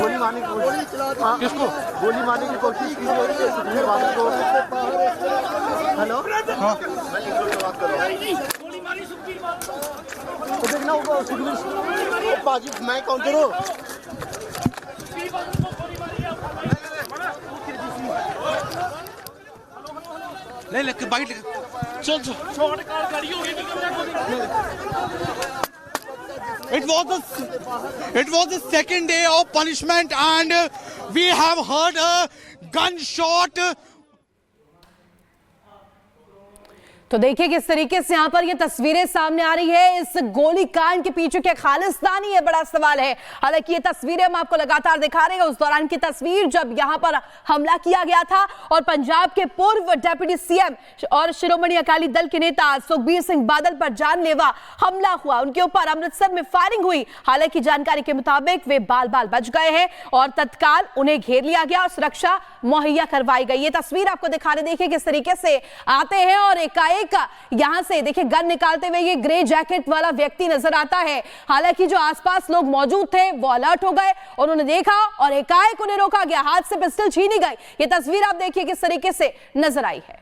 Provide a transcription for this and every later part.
गोली मारने की कोशिश किसको? गोली मारने की कोशिश की सुखबीर बादल को। हेलो, हाँ, देखना होगा सुखबीर बाजी, मैं कौन करूँ? ले बाइट चल शॉर्ट कार गाड़ी हो गई। It was the second day of punishment and we have heard a gunshot. तो देखिए किस तरीके से यहाँ पर ये तस्वीरें सामने आ रही है। इस गोलीकांड के पीछे क्या खालिस्तानी है, बड़ा सवाल है। हालांकि ये तस्वीरें हम आपको लगातार दिखा रहे हैं उस दौरान की तस्वीर जब यहाँ पर हमला किया गया था और पंजाब के पूर्व डिप्टी सीएम और शिरोमणि अकाली दल के नेता सुखबीर सिंह बादल पर जानलेवा हमला हुआ। उनके ऊपर अमृतसर में फायरिंग हुई। हालांकि जानकारी के मुताबिक वे बाल बाल बच गए हैं और तत्काल उन्हें घेर लिया गया और सुरक्षा मुहैया करवाई गई। ये तस्वीर आपको दिखा रहे, देखिए किस तरीके से आते हैं और एकाएक यहां से देखिए गन निकालते हुए ये ग्रे जैकेट वाला व्यक्ति नजर आता है। हालांकि जो आसपास लोग मौजूद थे वो अलर्ट हो गए और उन्होंने देखा और एकाएक उन्हें रोका गया, हाथ से पिस्टल छीनी गई। ये तस्वीर आप देखिए किस तरीके से नजर आई है।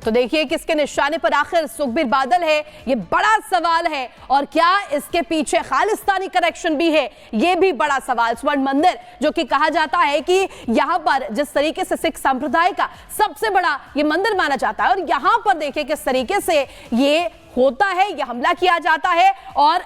तो देखिए किसके निशाने पर आखिर सुखबीर बादल है, ये बड़ा सवाल है। और क्या इसके पीछे खालिस्तानी कनेक्शन भी है, ये भी बड़ा सवाल। स्वर्ण मंदिर जो कि कहा जाता है कि यहां पर जिस तरीके से सिख संप्रदाय का सबसे बड़ा ये मंदिर माना जाता है और यहां पर देखिए किस तरीके से ये होता है, ये हमला किया जाता है और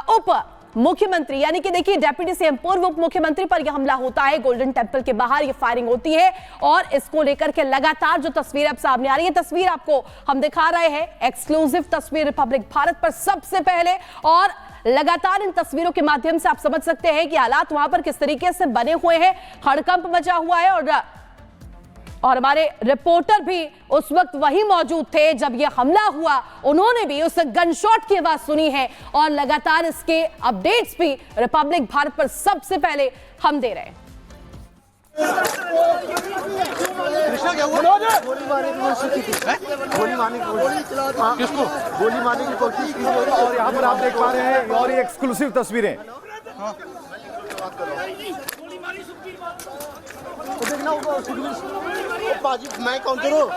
उप मुख्यमंत्री यानी कि देखिए डिप्टी सीएम पूर्व उप मुख्यमंत्री पर यह हमला होता है। गोल्डन टेंपल के बाहर यह फायरिंग होती है और इसको लेकर के लगातार जो तस्वीर अब सामने आ रही है, तस्वीर आपको हम दिखा रहे हैं, एक्सक्लूसिव तस्वीर रिपब्लिक भारत पर सबसे पहले। और लगातार इन तस्वीरों के माध्यम से आप समझ सकते हैं कि हालात वहां पर किस तरीके से बने हुए हैं, हड़कंप मचा हुआ है। और हमारे रिपोर्टर भी उस वक्त वही मौजूद थे जब यह हमला हुआ, उन्होंने भी उस गनशॉट की आवाज सुनी है और लगातार इसके अपडेट्स भी रिपब्लिक भारत पर सबसे पहले हम दे रहे हैं। गोली मारने की कोशिश किसको? गोली मारने की कोशिश की और यहाँ पर आप देख पा रहे हैं और ये एक्सक्लूसिव तस्वीरें। देखना होगा सुखबीर बाजी, मैं कौन करूँ?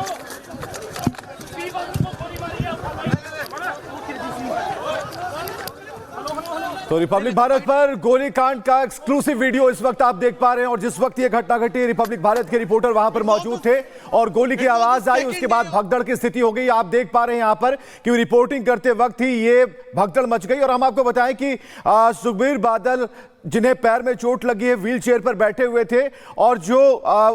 तो रिपब्लिक भारत पर गोलीकांड का एक्सक्लूसिव वीडियो इस वक्त आप देख पा रहे हैं और जिस वक्त ये घटना घटी रिपब्लिक भारत के रिपोर्टर वहां पर मौजूद थे और गोली की आवाज आई, उसके बाद भगदड़ की स्थिति हो गई। आप देख पा रहे हैं यहां पर कि रिपोर्टिंग करते वक्त ही ये भगदड़ मच गई। और हम आपको बताएं कि सुखबीर बादल जिन्हें पैर में चोट लगी है व्हील चेयर पर बैठे हुए थे और जो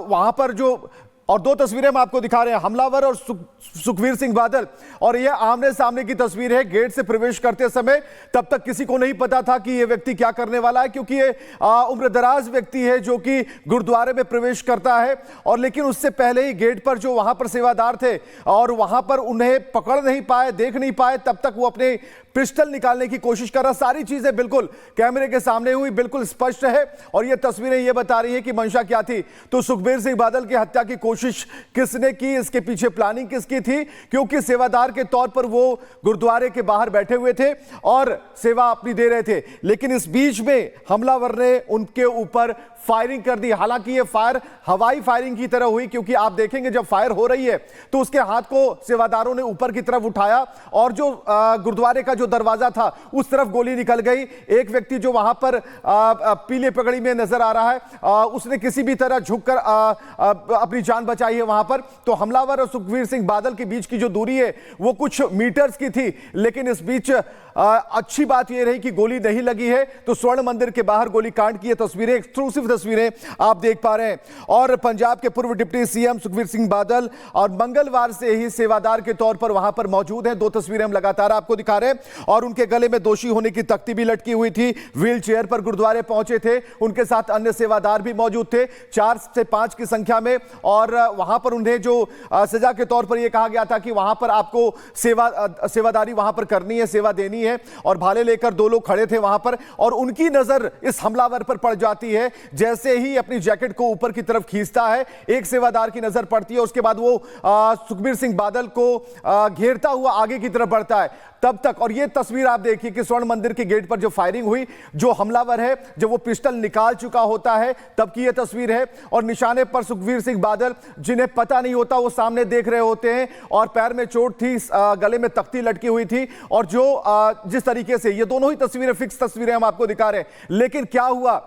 वहां पर जो और दो तस्वीरें हम आपको दिखा रहे हैं, हमलावर और सुखबीर सिंह बादल, और यह आमने सामने की तस्वीर है। गेट से प्रवेश करते समय तब तक किसी को नहीं पता था कि यह व्यक्ति क्या करने वाला है, क्योंकि ये उम्रदराज व्यक्ति है जो कि गुरुद्वारे में प्रवेश करता है। और लेकिन उससे पहले ही गेट पर जो वहां पर सेवादार थे और वहां पर उन्हें पकड़ नहीं पाए, देख नहीं पाए, तब तक वो अपने पिस्टल निकालने की कोशिश कर रहा। सारी चीजें बिल्कुल कैमरे के सामने हुई, बिल्कुल स्पष्ट है। और ये तस्वीरें ये बता रही है कि मंशा क्या थी। तो सुखबीर सिंह बादल की हत्या की कोशिश किसने की, इसके पीछे प्लानिंग किसकी थी, क्योंकि सेवादार के तौर पर वो गुरुद्वारे के बाहर बैठे हुए थे और सेवा अपनी दे रहे थे। लेकिन इस बीच में हमलावर ने उनके ऊपर फायरिंग कर दी। हालांकि ये फायर हवाई फायरिंग की तरह हुई, क्योंकि आप देखेंगे जब फायर हो रही है तो उसके हाथ को सेवादारों ने ऊपर की तरफ उठाया और जो गुरुद्वारे का जो दरवाजा था उस तरफ गोली निकल गई। एक व्यक्ति जो वहां पर पीले पगड़ी में नजर आ रहा है, उसने किसी भी तरह झुककर अपनी जान बचाई है वहां पर। तो हमलावर और सुखबीर सिंह बादल के बीच की जो दूरी है वो कुछ मीटर्स की थी, लेकिन इस बीच अच्छी बात यह रही कि गोली नहीं लगी है। तो स्वर्ण मंदिर के बाहर गोलीकांड की ये तस्वीरें, एक्सक्लूसिव तस्वीरें आप देख पा रहे हैं। और पंजाब के पूर्व डिप्टी सीएम सुखबीर सिंह बादल और मंगलवार से ही सेवादार के तौर पर वहां पर मौजूद हैं। दो तस्वीरें हम लगातार आपको दिखा रहे हैं और उनके गले में दोषी होने की तख्ती भी लटकी हुई थी। व्हील चेयर पर गुरुद्वारे पहुंचे थे, उनके साथ अन्य सेवादार भी मौजूद थे, 4 से 5 की संख्या में। और वहां पर उन्हें जो सजा के तौर पर यह कहा गया था कि वहां पर आपको सेवादारी वहां पर करनी है, सेवा देनी है। और भाले लेकर 2 लोग खड़े थे वहां पर और उनकी नजर इस हमलावर पर पड़ जाती है। जैसे ही अपनी जैकेट को ऊपर की तरफ खींचता है, एक सेवादार की नजर पड़ती है, उसके बाद वो सुखबीर सिंह बादल को घेरता हुआ आगे की तरफ बढ़ता है। तब तक, और ये ये तस्वीर आप देखिए कि स्वर्ण मंदिर के गेट पर जो फायरिंग हुई, जो हमलावर है जब वो पिस्टल निकाल चुका होता है तब की ये तस्वीर है। और निशाने पर सुखबीर सिंह बादल, जिन्हें पता नहीं होता, वो सामने देख रहे होते हैं और पैर में चोट थी, गले में तख्ती लटकी हुई थी। और जो जिस तरीके से ये दोनों ही तस्वीरें फिक्स तस्वीरें हम आपको दिखा रहे हैं, लेकिन क्या हुआ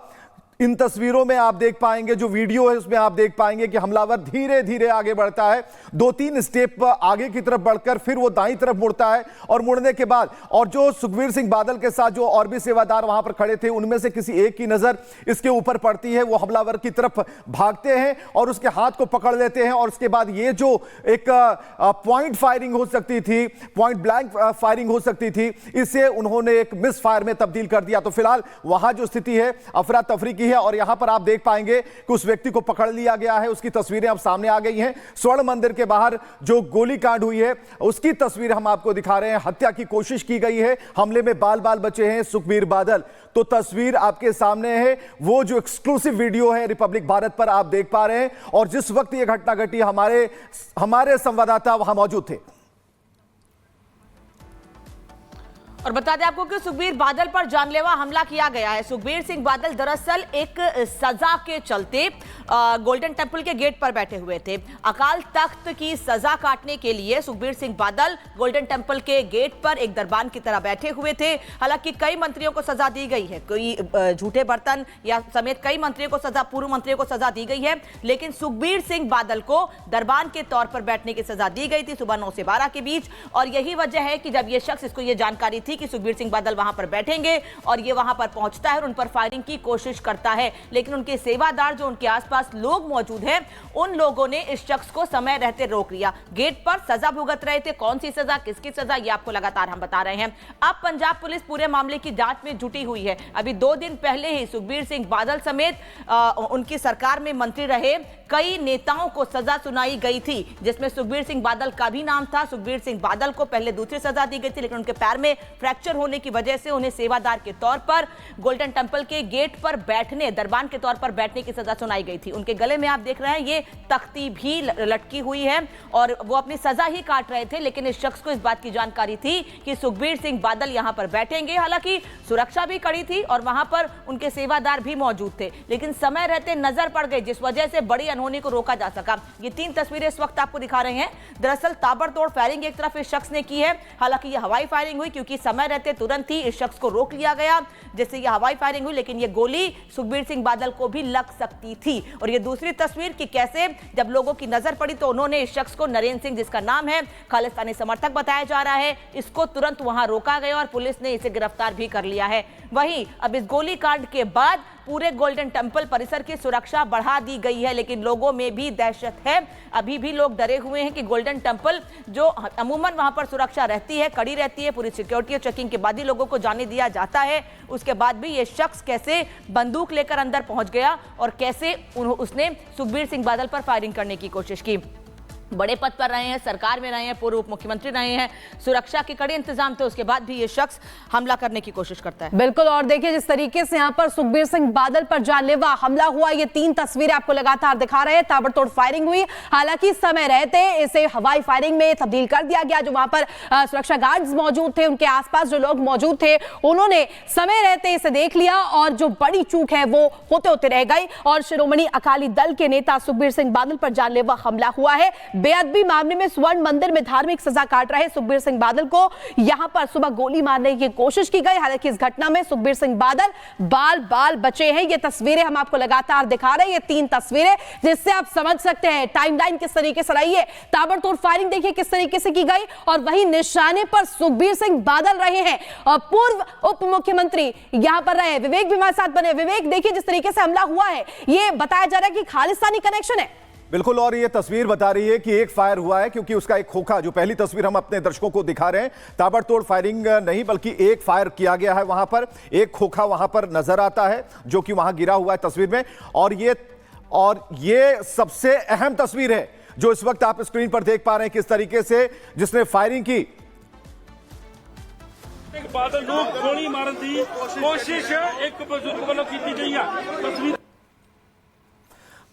इन तस्वीरों में आप देख पाएंगे, जो वीडियो है उसमें आप देख पाएंगे कि हमलावर धीरे धीरे आगे बढ़ता है, 2-3 स्टेप आगे की तरफ बढ़कर फिर वो दाईं तरफ मुड़ता है और मुड़ने के बाद और जो सुखबीर सिंह बादल के साथ जो और भी सेवादार वहां पर खड़े थे उनमें से किसी एक की नजर इसके ऊपर पड़ती है। वो हमलावर की तरफ भागते हैं और उसके हाथ को पकड़ लेते हैं और उसके बाद ये जो एक पॉइंट फायरिंग हो सकती थी, पॉइंट ब्लैंक फायरिंग हो सकती थी, इसे उन्होंने एक मिस फायर में तब्दील कर दिया। तो फिलहाल वहां जो स्थिति है अफरा तफरी की है और यहां पर आप देख पाएंगे कि उस व्यक्ति को पकड़ लिया गया है, उसकी तस्वीरें अब सामने आ गई हैं। स्वर्ण मंदिर के बाहर जो गोलीकांड हुई है उसकी तस्वीर हम आपको दिखा रहे हैं। हत्या की कोशिश की गई है, हमले में बाल बाल बचे हैं सुखबीर बादल। तो तस्वीर आपके सामने है, वो जो एक्सक्लूसिव वीडियो है रिपब्लिक भारत पर आप देख पा रहे हैं। और जिस वक्त यह घटना घटी हमारे संवाददाता वहां मौजूद थे। और बता दें आपको कि सुखबीर बादल पर जानलेवा हमला किया गया है। सुखबीर सिंह बादल दरअसल एक सजा के चलते गोल्डन टेंपल के गेट पर बैठे हुए थे। अकाल तख्त की सजा काटने के लिए सुखबीर सिंह बादल गोल्डन टेंपल के गेट पर एक दरबान की तरह बैठे हुए थे। हालांकि कई मंत्रियों को सजा दी गई है, कोई झूठे बर्तन या समेत कई मंत्रियों को सजा, पूर्व मंत्रियों को सजा दी गई है, लेकिन सुखबीर सिंह बादल को दरबान के तौर पर बैठने की सजा दी गई थी सुबह 9 से 12 के बीच। और यही वजह है कि जब यह शख्स, इसको यह जानकारी थी कि सुखबीर सिंह बादल वहां पर बैठेंगे और ये वहां पर पहुंचता है और उन पर फायरिंग की कोशिश करता है, लेकिन उनके सेवादार जो उनके आसपास लोग मौजूद हैं उन लोगों ने इस शख्स को समय रहते रोक लिया। गेट पर सजा भुगत रहे थे, कौन सी सजा, किसकी सजा, ये आपको लगातार हम बता रहे हैं। अब पंजाब पुलिस पूरे मामले की जांच में जुटी हुई है। अभी 2 दिन पहले ही सुखबीर सिंह बादल समेत उनकी सरकार में मंत्री रहे कई नेताओं को सजा सुनाई गई थी, जिसमें सुखबीर सिंह बादल का भी नाम था। सुखबीर सिंह बादल को पहले दूसरी सजा दी गई थी, लेकिन उनके पैर में फ्रैक्चर होने की वजह से उन्हें सेवादार के तौर पर गोल्डन टेंपल के गेट पर बैठने, दरबान के तौर पर बैठने की सजा सुनाई गई थी। उनके गले में आप देख रहे हैं ये तख्ती भी लटकी हुई है और वो अपनी सजा ही काट रहे थे, लेकिन इस शख्स को इस बात की जानकारी थी कि सुखबीर सिंह बादल यहां पर बैठेंगे। हालांकि सुरक्षा भी कड़ी थी और वहां पर उनके सेवादार भी मौजूद थे, लेकिन समय रहते नजर पड़ गई, जिस वजह से बड़ी अनहोनी को रोका जा सका। ये 3 तस्वीरें इस वक्त आपको दिखा रहे हैं। दरअसल ताबड़तोड़ फायरिंग एक तरफ इस शख्स ने की है, हालांकि यह हवाई फायरिंग हुई क्योंकि समय रहते तुरंत ही इस शख्स को रोक लिया गया, जिससे यह हवाई फायरिंग हुई, लेकिन यह गोली सुखबीर सिंह बादल को भी लग सकती थी। और यह दूसरी तस्वीर कि कैसे जब लोगों की नजर पड़ी तो उन्होंने इस शख्स को, नरेंद्र सिंह जिसका नाम है, खालिस्तानी समर्थक बताया जा रहा है, इसको तुरंत वहां रोका गया और पुलिस ने इसे गिरफ्तार भी कर लिया है। वहीं अब इस गोलीकांड के बाद पूरे गोल्डन टेंपल परिसर की सुरक्षा बढ़ा दी गई है, लेकिन लोगों में भी दहशत है। अभी भी लोग डरे हुए हैं कि गोल्डन टेंपल, जो अमूमन वहां पर सुरक्षा रहती है, कड़ी रहती है, पूरी सिक्योरिटी और चेकिंग के बाद ही लोगों को जाने दिया जाता है, उसके बाद भी ये शख्स कैसे बंदूक लेकर अंदर पहुंच गया और कैसे उसने सुखबीर सिंह बादल पर फायरिंग करने की कोशिश की। बड़े पद पर रहे हैं, सरकार में रहे हैं, पूर्व उप मुख्यमंत्री रहे हैं, सुरक्षा के कड़े इंतजाम थे, उसके बाद भी ये शख्स हमला करने की कोशिश करता है। बिल्कुल। और देखिए जिस तरीके से यहाँ पर सुखबीर सिंह बादल पर जानलेवा हमला हुआ, ये 3 तस्वीरें आपको लगातार दिखा रहे हैं। ताबड़तोड़ फायरिंग हुई, हालांकि समय रहते इसे हवाई फायरिंग में तब्दील कर दिया गया। जो वहां पर सुरक्षा गार्ड्स मौजूद थे, उनके आसपास जो लोग मौजूद थे, उन्होंने समय रहते इसे देख लिया और जो बड़ी चूक है वो होते होते रह गई और शिरोमणि अकाली दल के नेता सुखबीर सिंह बादल पर जानलेवा हमला हुआ है। बेअदबी मामले में स्वर्ण मंदिर में धार्मिक सजा काट रहे सुखबीर सिंह बादल को यहां पर सुबह गोली मारने की कोशिश की गई। हालांकि इस घटना में सुखबीर सिंह बादल बाल बाल बचे हैं। ये तस्वीरें हम आपको लगातार दिखा रहे हैं, ये 3 तस्वीरें, जिससे आप समझ सकते हैं टाइमलाइन किस तरीके से रही है। ताबड़तोड़ फायरिंग देखिए किस तरीके से की गई और वहीं निशाने पर सुखबीर सिंह बादल रहे हैं और पूर्व उप मुख्यमंत्री यहां पर रहे। विवेक भी हमारे साथ बने। विवेक, देखिए जिस तरीके से हमला हुआ है, ये बताया जा रहा है कि खालिस्तानी कनेक्शन है। बिल्कुल, और ये तस्वीर बता रही है कि एक फायर हुआ है, क्योंकि उसका एक खोखा, जो पहली तस्वीर हम अपने दर्शकों को दिखा रहे हैं, ताबड़तोड़ फायरिंग नहीं बल्कि एक फायर किया गया है वहां पर। एक खोखा वहां पर नजर आता है जो कि वहां गिरा हुआ है तस्वीर में। और ये सबसे अहम तस्वीर है जो इस वक्त आप स्क्रीन पर देख पा रहे हैं, किस तरीके से जिसने फायरिंग की। बादल लोग गोली मारन की कोशिश एक बुजुर्ग वालों की गई है। तस्वीर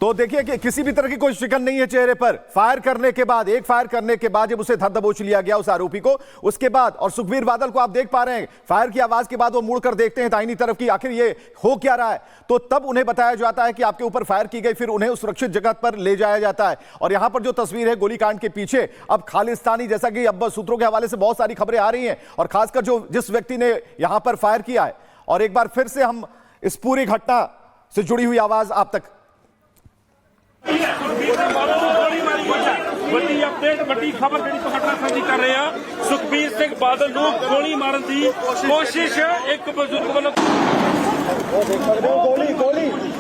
तो देखिए कि किसी भी तरह की कोई शिकन नहीं है चेहरे पर। फायर करने के बाद, एक फायर करने के बाद जब उसे धर दबोच लिया गया उस आरोपी को, उसके बाद और सुखबीर बादल को आप देख पा रहे हैं, फायर की आवाज के बाद वो मुड़कर देखते हैं दाहिनी तरफ की, आखिर ये हो क्या रहा है। तो तब उन्हें बताया जाता है कि आपके ऊपर फायर की गई, फिर उन्हें सुरक्षित जगह पर ले जाया जाता है। और यहां पर जो तस्वीर है गोलीकांड के पीछे, अब खालिस्तानी, जैसा कि अब सूत्रों के हवाले से बहुत सारी खबरें आ रही हैं, और खासकर जिस व्यक्ति ने यहां पर फायर किया है। और एक बार फिर से हम इस पूरी घटना से जुड़ी हुई आवाज आप तक। ਵੱਡੀ ਅਪਡੇਟ, ਵੱਡੀ ਖਬਰ ਜਿਹੜੀ ਤੁਹਾਡੇ ਸਾਂਝੀ ਕਰ ਰਹੇ ਆ। ਸੁਖਬੀਰ ਸਿੰਘ ਬਾਦਲ ਨੂੰ ਗੋਲੀ ਮਾਰਨ ਦੀ ਕੋਸ਼ਿਸ਼ ਇੱਕ ਬਜ਼ੁਰਗ ਵੱਲੋਂ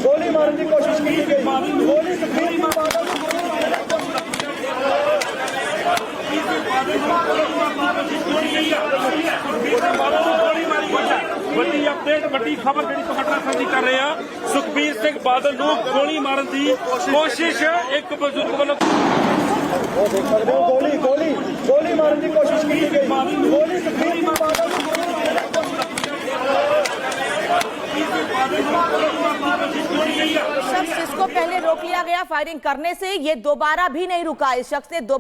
ਗੋਲੀ ਮਾਰਨ ਦੀ ਕੋਸ਼ਿਸ਼ ਕੀਤੀ ਗਈ। ਗੋਲੀ ਸੁਖਬੀਰ ਬਾਦਲ ਵੱਡੀ ਅਪਡੇਟ, ਵੱਡੀ ਖਬਰ ਜਿਹੜੀ ਤੁਹਾਡੇ ਨਾਲ ਸਾਂਝੀ ਕਰ ਰਹੇ ਆ। ਸੁਖਬੀਰ ਸਿੰਘ ਬਾਦਲ ਨੂੰ ਗੋਲੀ ਮਾਰਨ ਦੀ ਕੋਸ਼ਿਸ਼ ਇੱਕ ਬਜ਼ੁਰਗ ਵੱਲੋਂ ਗੋਲੀ ਮਾਰਨ ਦੀ ਕੋਸ਼ਿਸ਼ ਕੀਤੀ ਗਈ। ਗੋਲੀ ਸੁਖਬੀਰ ਬਾਦਲ शख्स जिसको पहले रोक लिया गया फायरिंग करने से, ये दोबारा भी नहीं रुका। इस शख्स ने